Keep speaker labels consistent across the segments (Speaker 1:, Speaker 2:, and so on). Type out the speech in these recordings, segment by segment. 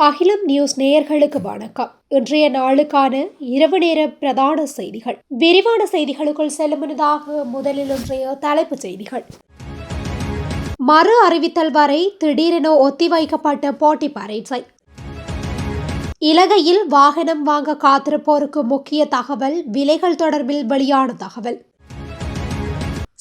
Speaker 1: அகிலம் நியூஸ் நேயர்களுக்கு வணக்கம். இன்றைய நாளுக்கான இரவு நேர பிரதான செய்திகள். விரிவான செய்திகளுக்குள் செல்லும் முன்னதாக முதலில் இன்றைய தலைப்புச் செய்திகள். மறு அறிவித்தல் வரை திடீரென ஒத்திவைக்கப்பட்ட போட்டி பரீட்சை. இலங்கையில் வாகனம் வாங்க காத்திருப்போருக்கு முக்கிய தகவல். விலைகள் தொடர்பில் வெளியான தகவல்.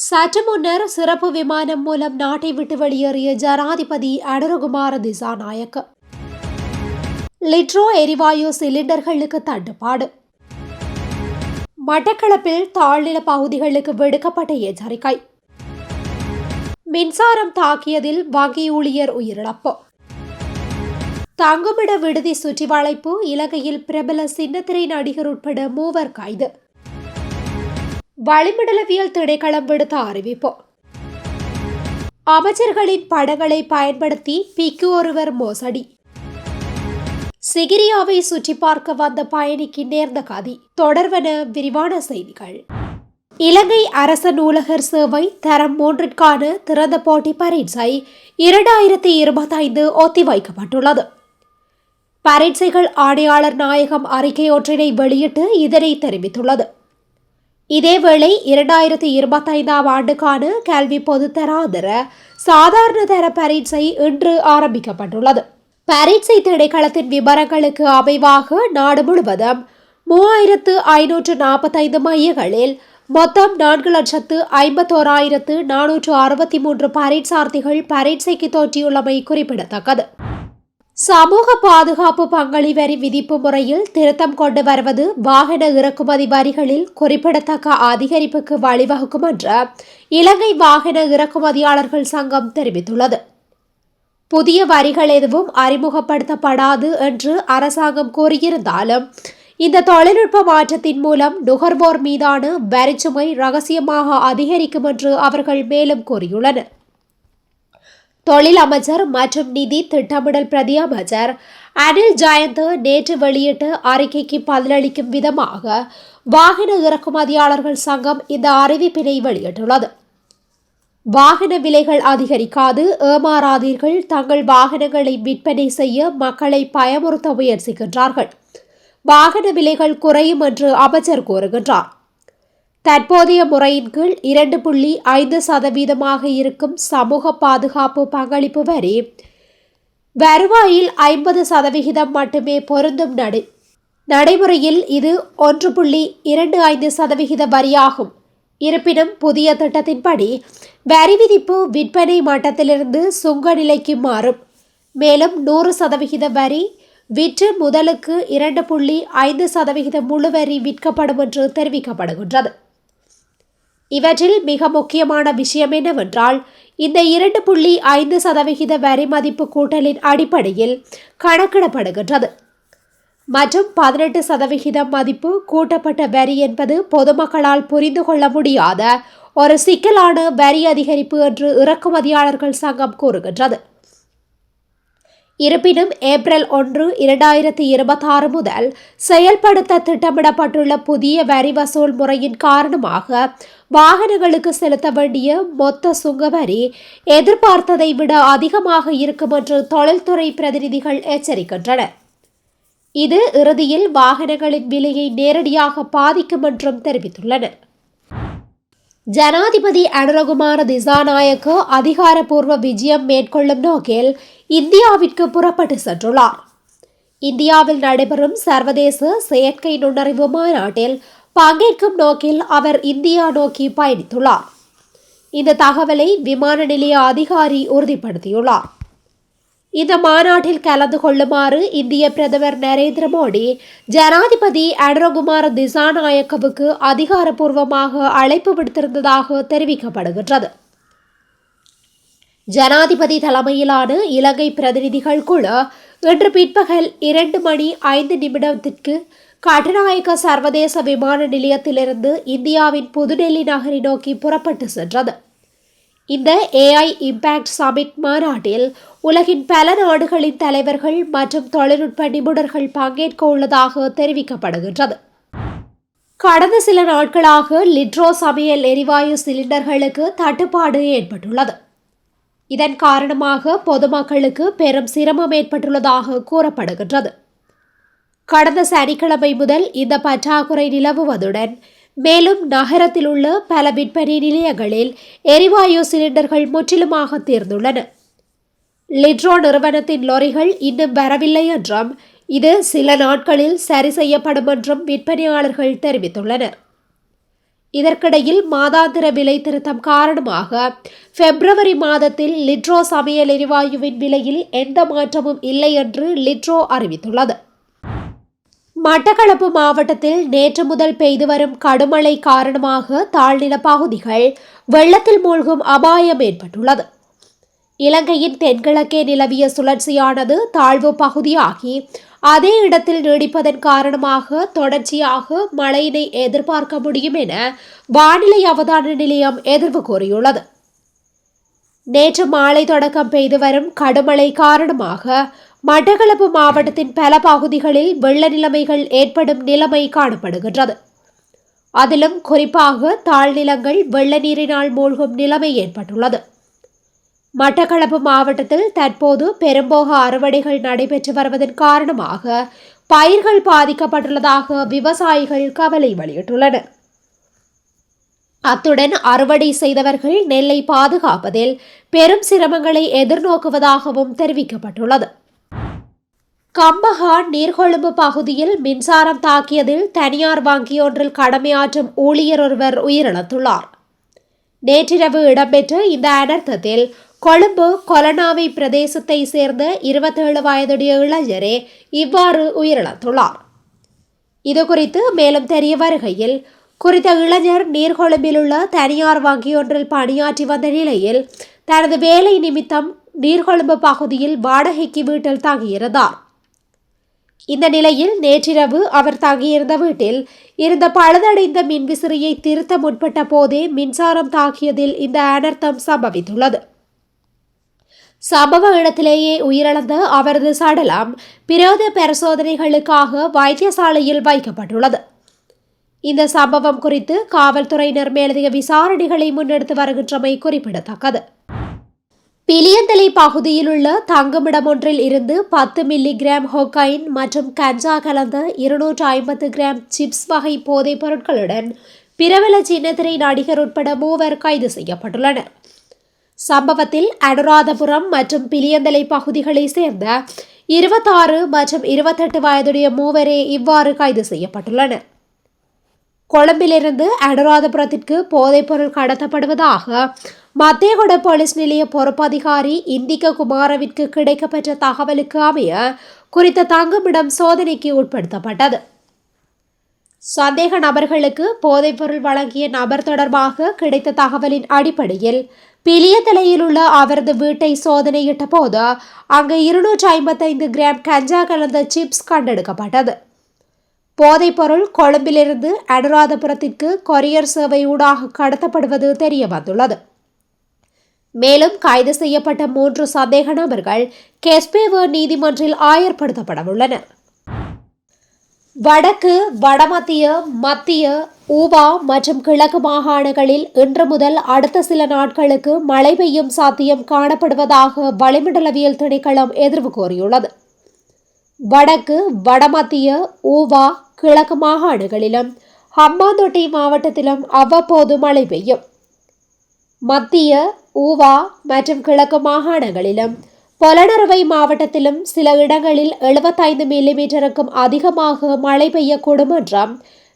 Speaker 1: சற்று முன்னர் சிறப்பு விமானம் மூலம் நாட்டை விட்டு வெளியேறிய ஜனாதிபதி அனுரகுமார திசாநாயக்க. லிட்ரோ எரிவாயு சிலிண்டர்களுக்கு தட்டுப்பாடு. மட்டக்களப்பில் தாழ்நில பகுதிகளுக்கு விடுக்கப்பட்ட எச்சரிக்கை. மின்சாரம் தாக்கியதில் வங்கி ஊழியர் உயிரிழப்பு. தங்குமிட விடுதி சுற்றி வளைப்பு. இலங்கையில் பிரபல சின்னத்திரை நடிகர் உட்பட 3 கைது. வளிமண்டலவியல் திணைக்களம் விடுத்த அறிவிப்பு. அமைச்சர்களின் படங்களை பயன்படுத்தி பிக்கு ஒருவர் மோசடி. சிகிரியாவை சுற்றி பார்க்க வந்த பயணிக்கு நேர்ந்த கதி. தொடர்வன விரிவான செய்திகள். இலங்கை அரச நூலகர் சேவை தரம் 3ற்கான திறந்த போட்டி பரீட்சை 2025 ஒத்திவைக்கப்பட்டுள்ளது. பரீட்சைகள் ஆணையாளர் நாயகம் அறிக்கை ஒன்றினை வெளியிட்டு இதனை தெரிவித்துள்ளது. இதேவேளை 2025 ஆண்டுக்கான கல்வி பொதுத்தராதர சாதாரண தர பரீட்சை இன்று ஆரம்பிக்கப்பட்டுள்ளது. பரீட்சை திணைக்களத்தின் விவரங்களுக்கு அமைவாக நாடு முழுவதும் 3545 மையங்களில் மொத்தம் 4,51,463 பரீட்சார்த்திகள் பரீட்சைக்கு தோற்றியுள்ளமை குறிப்பிடத்தக்கது. சமூக பாதுகாப்பு பங்களி வரி விதிப்பு முறையில் திருத்தம் கொண்டு வருவது வாகன இறக்குமதி வரிகளில் குறிப்பிடத்தக்க அதிகரிப்புக்கு வழிவகுக்கும் என்று இலங்கை வாகன இறக்குமதியாளர்கள் சங்கம் தெரிவித்துள்ளது. புதிய வரிகள் எதுவும் அறிமுகப்படுத்தப்படாது என்று அரசாங்கம் கூறியிருந்தாலும் இந்த தொழில்நுட்ப மாற்றத்தின் மூலம் நுகர்வோர் மீதான வரிச்சுமை ரகசியமாக அதிகரிக்கும் என்று அவர்கள் மேலும் கூறியுள்ளனர். தொழில் அமைச்சர் மற்றும் நிதி திட்டமிடல் பிரதி அமைச்சர் அனில் ஜயந்த் நேற்று வெளியிட்ட அறிக்கைக்கு பதிலளிக்கும் விதமாக வாகன இறக்குமதியாளர்கள் சங்கம் இந்த அறிவிப்பினை வெளியிட்டுள்ளது. வாகன விலைகள் அதிகரிக்காது, ஏமாறாதீர்கள். தங்கள் வாகனங்களை விற்பனை செய்ய மக்களை பயமுறுத்த முயற்சிக்கின்றார்கள். வாகன விலைகள் குறையும் என்று அமைச்சர் கூறுகின்றார். தற்போதைய முறையின் கீழ் 2.5% இருக்கும் சமூக பாதுகாப்பு பங்களிப்பு வரி வருவாயில் 50% மட்டுமே பொருந்தும். நடைமுறையில் இது 1.25% வரியாகும். இருப்பினும் புதிய திட்டத்தின்படி வரி விதிப்பு விற்பனை மட்டத்திலிருந்து சுங்க நிலைக்கு மாறும். மேலும் 100% வரி விற்று முதலுக்கு 2.5% முழு வரி விற்கப்படும் என்று தெரிவிக்கப்படுகின்றது. இவற்றில் மிக முக்கியமான விஷயம் என்னவென்றால் இந்த 2.5% வரி மதிப்பு கூட்டலின் அடிப்படையில் கணக்கிடப்படுகின்றது மற்றும் 18% மதிப்பு கூட்டப்பட்ட வரி என்பது பொதுமக்களால் புரிந்து கொள்ள முடியாத ஒரு சிக்கலான வரி அதிகரிப்பு என்று இறக்குமதியாளர்கள் சங்கம் கூறுகின்றது. இருப்பினும் ஏப்ரல் 1, 2026 முதல் செயல்படுத்த திட்டமிடப்பட்டுள்ள புதிய வரி வசூல் முறையின் காரணமாக வாகனங்களுக்கு செலுத்த வேண்டிய மொத்த சுங்க வரி எதிர்பார்த்ததை விட அதிகமாக இருக்கும் என்று தொழில்துறை பிரதிநிதிகள் எச்சரிக்கின்றனர். இது இறுதியில் வாகனங்களின் விலையை நேரடியாக பாதிக்கும் என்றும் தெரிவித்துள்ளனர். ஜனாதிபதி அனுரகுமார திசாநாயக்க அதிகாரப்பூர்வ விஜயம் மேற்கொள்ளும் நோக்கில் இந்தியாவிற்கு புறப்பட்டு சென்றுள்ளார். இந்தியாவில் நடைபெறும் சர்வதேச செயற்கை நுண்ணறிவு மாநாட்டில் பங்கேற்கும் நோக்கில் அவர் இந்தியா நோக்கி பயணித்துள்ளார். இந்த தகவலை விமான நிலைய அதிகாரி உறுதிப்படுத்தியுள்ளார். இந்த மாநாட்டில் கலந்து கொள்ளுமாறு இந்திய பிரதமர் நரேந்திர மோடி ஜனாதிபதி அனுரகுமார திசாநாயக்கவுக்கு அதிகாரப்பூர்வமாக அழைப்பு விடுத்திருந்ததாக தெரிவிக்கப்படுகின்றது. ஜனாதிபதி தலைமையிலான இலங்கை பிரதிநிதிகள் குழு இன்று பிற்பகல் 2:05 கட்டுநாயக்க சர்வதேச விமான நிலையத்திலிருந்து இந்தியாவின் புதுடெல்லி நகரை நோக்கி புறப்பட்டு சென்றது. இந்த AI இம்பாக்ட் சமிட் மாநாட்டில் உலகின் பல நாடுகளின் தலைவர்கள் மற்றும் தொழில்நுட்ப நிபுணர்கள் பங்கேற்க உள்ளதாக தெரிவிக்கப்படுகின்றது. கடந்த சில நாட்களாக லிட்ரோ சமையல் எரிவாயு சிலிண்டர்களுக்கு தட்டுப்பாடு ஏற்பட்டுள்ளது. இதன் காரணமாக பொதுமக்களுக்கு பெரும் சிரமம் ஏற்பட்டுள்ளதாக கூறப்படுகின்றது. கடந்த சனிக்கிழமை முதல் இந்த பற்றாக்குறை நிலவுவதுடன் மேலும் நகரத்தில் உள்ள பல விற்பனை நிலையங்களில் எரிவாயு சிலிண்டர்கள் முற்றிலுமாக தீர்ந்துள்ளன. லிட்ரோ நிறுவனத்தின் லொரிகள் இன்னும் வரவில்லை என்றும் இது சில நாட்களில் சரி செய்யப்படும் என்றும் விற்பனையாளர்கள் தெரிவித்துள்ளனர். இதற்கிடையில் மாதாந்திர விலை திருத்தம் காரணமாக பிப்ரவரி மாதத்தில் லிட்ரோ சமையல் எரிவாயுவின் விலையில் எந்த மாற்றமும் இல்லை என்று லிட்ரோ அறிவித்துள்ளது. மட்டக்களப்பு மாவட்டத்தில் நேற்று முதல் பெய்து வரும் கடுமழை காரணமாக தாழ்நில பகுதிகள் வெள்ளத்தில் மூழ்கும் அபாயம் ஏற்பட்டுள்ளது. இலங்கையின் தென்கிழக்கே நிலவிய சுழற்சியானது தாழ்வு பகுதியாகி அதே இடத்தில் நீடிப்பதன் காரணமாக தொடர்ச்சியாக மழையினை எதிர்பார்க்க முடியும் என வானிலை அவதான நிலையம் எதிர்வு கூறியுள்ளது. நேற்று மாலை தொடக்கம் பெய்து வரும் கடுமழை காரணமாக மட்டக்களப்பு மாவட்டத்தின் பல பகுதிகளில் வெள்ள நிலைமைகள் ஏற்படும் நிலைமை காணப்படுகின்றது. அதிலும் குறிப்பாக தாழ்நிலங்கள் வெள்ள நீரினால் மூழ்கும் நிலைமை ஏற்பட்டுள்ளது. மட்டக்களப்பு மாவட்டத்தில் தற்போது பெரும்போக அறுவடைகள் நடைபெற்று வருவதன் காரணமாக பயிர்கள் பாதிக்கப்பட்டுள்ளதாக விவசாயிகள் கவலை வெளியிட்டுள்ளனர். அத்துடன் அறுவடை செய்தவர்கள் நெல்லை பாதுகாப்பதில் பெரும் சிரமங்களை எதிர்நோக்குவதாகவும் தெரிவிக்கப்பட்டுள்ளது. கம்பஹா நீர்கொழும்பு பகுதியில் மின்சாரம் தாக்கியதில் தனியார் வங்கியொன்றில் கடமையாற்றும் ஊழியர் ஒருவர் உயிரிழந்துள்ளார். நேற்றிரவு இடம்பெற்ற இந்த அனர்த்தத்தில் கொழும்பு கொலனாவை பிரதேசத்தை சேர்ந்த 27 வயதுடைய இளைஞரே இவ்வாறு உயிரிழந்துள்ளார். இதுகுறித்து மேலும் தெரிய வருகையில் குறித்த இளைஞர் நீர்கொழும்பில் உள்ள தனியார் வங்கியொன்றில் பணியாற்றி வந்த நிலையில் தனது வேலை நிமித்தம் நீர்கொழும்பு பகுதியில் வாடகைக்கு வீட்டில் தங்கியிருந்தார். இந்த நிலையில் நேற்றிரவு அவர் தங்கியிருந்த வீட்டில் இருந்த பழுதடைந்த மின்விசிறியை திருத்த முற்பட்ட போதே மின்சாரம் தாக்கியதில் இந்த அனர்த்தம் சம்பவித்துள்ளது. சம்பவ இடத்திலேயே உயிரிழந்த அவரது சடலம் பிரேத பரிசோதனைகளுக்காக வைத்தியசாலையில் வைக்கப்பட்டுள்ளது. இந்த சம்பவம் குறித்து காவல்துறையினர் மேலதிக விசாரணைகளை முன்னெடுத்து வருகின்றமை குறிப்பிடத்தக்கது. பிலியந்தலை பகுதியில் உள்ள தங்குமிடம் ஒன்றில் இருந்து 10 மில்லிகிராம் ஹொக்கைன் மற்றும் கஞ்சா கலந்த 250 கிராம் சிப்ஸ் வகை போதைப் பொருட்களுடன் பிரபல சின்னத்திரை நடிகர் உட்பட 3 கைது செய்யப்பட்டுள்ளனர். சம்பவத்தில் அனுராதபுரம் மற்றும் பிலியந்தலை பகுதிகளை சேர்ந்த 26 மற்றும் 28 வயதுடைய 3 இவ்வாறு கைது செய்யப்பட்டுள்ளனர். கொழும்பிலிருந்து அனுராதபுரத்திற்கு போதைப்பொருள் கடத்தப்படுவதாக மத்தியகுட போலீஸ் நிலைய பொறுப்பதிகாரி இந்திக குமாரவிற்கு கிடைக்கப்பெற்ற தகவலுக்கு அமைய குறித்த தங்குமிடம் சோதனைக்கு உட்படுத்தப்பட்டது. சந்தேக நபர்களுக்கு போதைப்பொருள் வழங்கிய நபர் தொடர்பாக கிடைத்த தகவலின் அடிப்படையில் பிலியந்தலையில் உள்ள அவரது வீட்டை சோதனையிட்ட போது அங்கு 255 கிராம் கஞ்சா கலந்த சிப்ஸ் கண்டெடுக்கப்பட்டது. போதைப்பொருள் கொழும்பிலிருந்து அனுராதபுரத்திற்கு கொரியர் சேவை ஊடாக கடத்தப்படுவது தெரிய வந்துள்ளது. மேலும் கைது செய்யப்பட்ட 3 சந்தேக நபர்கள் கெஸ்பேவ நீதிமன்றில் ஆயர்படுத்தப்படவுள்ளனர். வடக்கு, வடமத்திய, மத்திய, ஊவா மற்றும் கிழக்கு மாகாணங்களில் இன்று முதல் அடுத்த சில நாட்களுக்கு மழை பெய்யும் சாத்தியம் காணப்படுவதாக வளிமண்டலவியல் திணைக்களம் எதிர்வு கோரியுள்ளது. வடக்கு, வடமத்திய, ஊவா, கிழக்கு மாகாணங்களிலும் ஹம்பாந்தோட்டை மாவட்டத்திலும் அவ்வப்போது மழை பெய்யும். மத்திய, ஊவா மற்றும் கிழக்கு மாகாணங்களிலும் பொலனறுவை மாவட்டத்திலும் சில இடங்களில் 75 மில்லிமீட்டருக்கும் அதிகமாக மழை பெய்யக்கூடும் என்றும்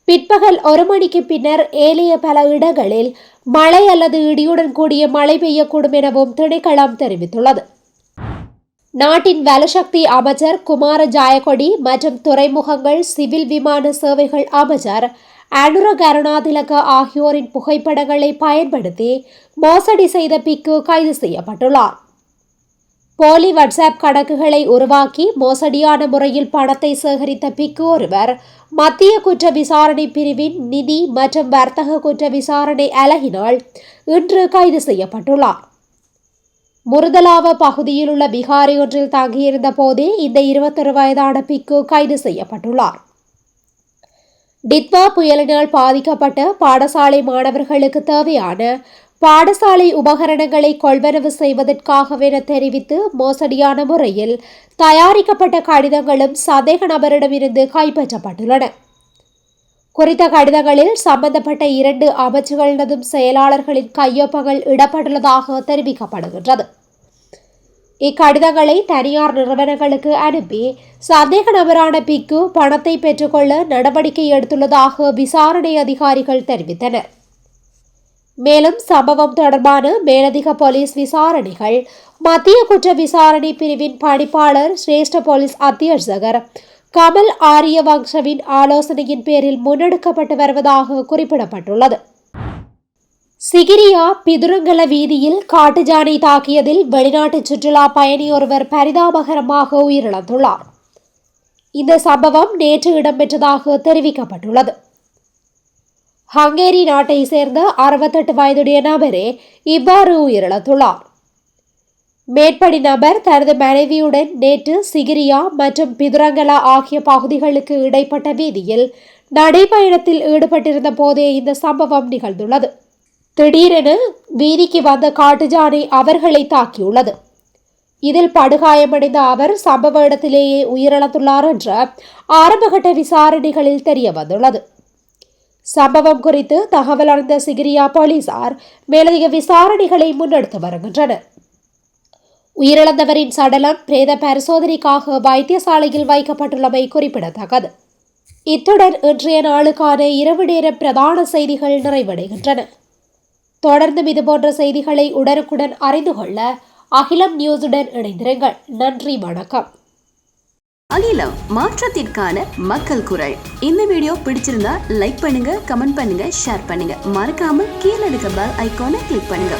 Speaker 1: பிற்பகல் 1 மணிக்கு பின்னர் ஏனைய பல இடங்களில் மழை அல்லது இடியுடன் கூடிய மழை பெய்யக்கூடும் எனவும் திணைக்களம் தெரிவித்துள்ளது. நாட்டின் வலுசக்தி அமைச்சர் குமார ஜாயகொடி மற்றும் துறைமுகங்கள் சிவில் விமான சேவைகள் அமைச்சர் அனுர கருணாதிலக ஆகியோரின் புகைப்படங்களை பயன்படுத்தி மோசடி செய்த பிக்கு கைது செய்யப்பட்டுள்ளார். போலி வாட்ஸ்அப் கணக்குகளை உருவாக்கி மோசடியான முறையில் பணத்தை சேகரித்த பிக்கு ஒருவர் மத்திய குற்ற விசாரணை பிரிவின் நிதி மற்றும் வர்த்தக குற்ற விசாரணை அலகினால் இன்று கைது செய்யப்பட்டுள்ளார். முருதலாவ பகுதியில் உள்ள பிகாரி ஒன்றில் தங்கியிருந்த போதே இந்த 21 வயதான பிக்கு கைது செய்யப்பட்டுள்ளார். டித்வா புயலினால் பாதிக்கப்பட்ட பாடசாலை மாணவர்களுக்கு தேவையான பாடசாலை உபகரணங்களை கொள்வனவு செய்வதற்காகவென தெரிவித்து மோசடியான முறையில் தயாரிக்கப்பட்ட கடிதங்களும் சந்தேக நபரிடமிருந்து கைப்பற்றப்பட்டுள்ளன. குறித்த கடிதங்களில் சம்பந்தப்பட்ட 2 அமைச்சுகளினதும் செயலாளர்களின் கையொப்பங்கள் இடப்பட்டுள்ளதாக தெரிவிக்கப்படுகின்றது. இக்கடிதங்களை தனியார் நிறுவனங்களுக்கு அனுப்பி சந்தேக நபரான பிக்கு பணத்தை பெற்றுக்கொள்ள நடவடிக்கை எடுத்துள்ளதாக விசாரணை அதிகாரிகள் தெரிவித்தனர். மேலும் சம்பவம் தொடர்பான மேலதிக போலீஸ் விசாரணைகள் மத்திய குற்ற விசாரணை பிரிவின் பணிப்பாளர் சிரேஷ்ட போலீஸ் அத்தியட்சகர் கமல் ஆரியவங்சவின் ஆலோசனையின் பேரில் முன்னெடுக்கப்பட்டு வருவதாக குறிப்பிடப்பட்டுள்ளது. சிகிரியா பிதுரங்கல வீதியில் காட்டுஜானை தாக்கியதில் வெளிநாட்டு சுற்றுலா பயணி ஒருவர் பரிதாபகரமாக உயிரிழந்துள்ளார். இந்த சம்பவம் நேற்று இடம்பெற்றதாக தெரிவிக்கப்பட்டுள்ளது. ஹங்கேரி நாட்டை சேர்ந்த 68 வயதுடைய நபரே இவ்வாறு உயிரிழந்துள்ளார். மேற்படி நபர் தனது மனைவியுடன் நேற்று சிகிரியா மற்றும் பிதுரங்கலா ஆகிய பகுதிகளுக்கு இடைப்பட்ட வீதியில் நடைபயணத்தில் ஈடுபட்டிருந்த போதே இந்த சம்பவம் நிகழ்ந்துள்ளது. திடீரென வீதிக்கு வந்த காட்டுஜானை அவர்களை தாக்கியுள்ளது. இதில் படுகாயமடைந்த அவர் சம்பவ இடத்திலேயே உயிரிழந்துள்ளார் என்ற ஆரம்பகட்ட விசாரணைகளில் தெரிய வந்துள்ளது. சம்பவம் குறித்து தகவல் அறிந்த சிகிரியா போலீசார் மேலதிக விசாரணைகளை முன்னெடுத்து வருகின்றனர். உயிரிழந்தவரின் சடலம் பிரேத பரிசோதனைக்காக வைத்தியசாலையில் வைக்கப்பட்டுள்ளமை குறிப்பிடத்தக்கது. இத்துடன் இன்றைய நாளுக்கான இரவு நேர பிரதான செய்திகள் நிறைவடைகின்றன. தொடர்ந்தும் இதுபோன்ற செய்திகளை உடனுக்குடன் அறிந்து கொள்ள அகிலம் நியூஸுடன் இணைந்திருங்கள். நன்றி, வணக்கம்.
Speaker 2: அகிலம், மாற்றத்திற்கான மக்கள் குரல். இந்த வீடியோ பிடிச்சிருந்தா லைக் பண்ணுங்க, கமெண்ட் பண்ணுங்க, ஷேர் பண்ணுங்க. மறக்காம கீழே இருக்க பெல் ஐகானை கிளிக் பண்ணுங்க.